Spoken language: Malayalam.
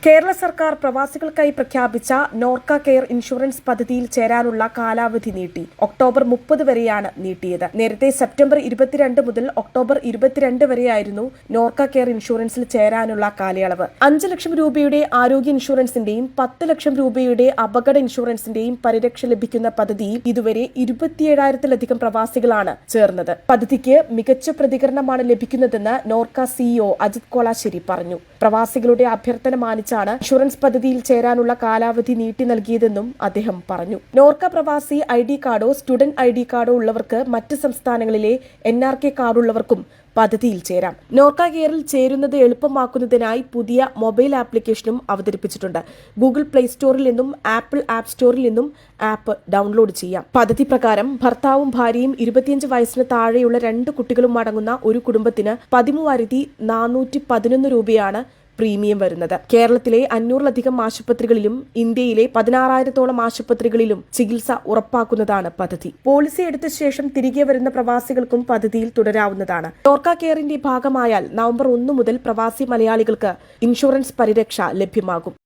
കേരള സർക്കാർ പ്രവാസികൾക്കായി പ്രഖ്യാപിച്ച നോർക്ക കെയർ ഇൻഷുറൻസ് പദ്ധതിയിൽ ചേരാനുള്ള കാലാവധി നീട്ടി. ഒക്ടോബർ 30 വരെയാണ് നീട്ടിയത്. നേരത്തെ സെപ്റ്റംബർ 22 മുതൽ ഒക്ടോബർ 22 വരെയായിരുന്നു നോർക്ക കെയർ ഇൻഷുറൻസിൽ ചേരാനുള്ള കാലയളവ്. 5 ലക്ഷം രൂപയുടെ ആരോഗ്യ ഇൻഷുറൻസിന്റെയും 10 ലക്ഷം രൂപയുടെ അപകട ഇൻഷുറൻസിന്റെയും പരിരക്ഷ ലഭിക്കുന്ന പദ്ധതിയിൽ ഇതുവരെ 27,000-ലധികം പ്രവാസികളാണ് ചേർന്നത്. പദ്ധതിക്ക് മികച്ച പ്രതികരണമാണ് ലഭിക്കുന്നതെന്ന് നോർക്ക സിഇഒ അജിത് കോളാശ്ശേരി പറഞ്ഞു. പ്രവാസികളുടെ അഭ്യർത്ഥന മാനിച്ചാണ് ഇൻഷുറൻസ് പദ്ധതിയിൽ ചേരാനുള്ള കാലാവധി നീട്ടി നൽകിയതെന്നും അദ്ദേഹം പറഞ്ഞു. നോർക്ക പ്രവാസി ID കാർഡോ സ്റ്റുഡന്റ് ID കാർഡോ ഉള്ളവർക്ക് മറ്റ് സംസ്ഥാനങ്ങളിലെ NRK കാർഡുള്ളവർക്കും പദ്ധതിയിൽ ചേരാം. നോർക്ക കെയറിൽ ചേരുന്നത് എളുപ്പമാക്കുന്നതിനായി പുതിയ മൊബൈൽ ആപ്ലിക്കേഷനും അവതരിപ്പിച്ചിട്ടുണ്ട്. ഗൂഗിൾ പ്ലേ സ്റ്റോറിൽ നിന്നും ആപ്പിൾ ആപ്പ് സ്റ്റോറിൽ നിന്നും ആപ്പ് ഡൗൺലോഡ് ചെയ്യാം. പദ്ധതി പ്രകാരം ഭർത്താവും ഭാര്യയും 25 വയസ്സിന് താഴെയുള്ള 2 കുട്ടികളും അടങ്ങുന്ന ഒരു കുടുംബത്തിന് 13,411 രൂപയാണ് പ്രീമിയം വരുന്നത്. കേരളത്തിലെ 500-ലധികം ആശുപത്രികളിലും ഇന്ത്യയിലെ 16,000-ഓളം ആശുപത്രികളിലും ചികിത്സ ഉറപ്പാക്കുന്നതാണ് പദ്ധതി. പോളിസി എടുത്ത ശേഷം തിരികെ വരുന്ന പ്രവാസികൾക്കും പദ്ധതിയിൽ തുടരാവുന്നതാണ്. നോർക്ക കെയറിന്റെ ഭാഗമായാൽ നവംബർ 1 മുതൽ പ്രവാസി മലയാളികൾക്ക് ഇൻഷുറൻസ് പരിരക്ഷ ലഭ്യമാകും.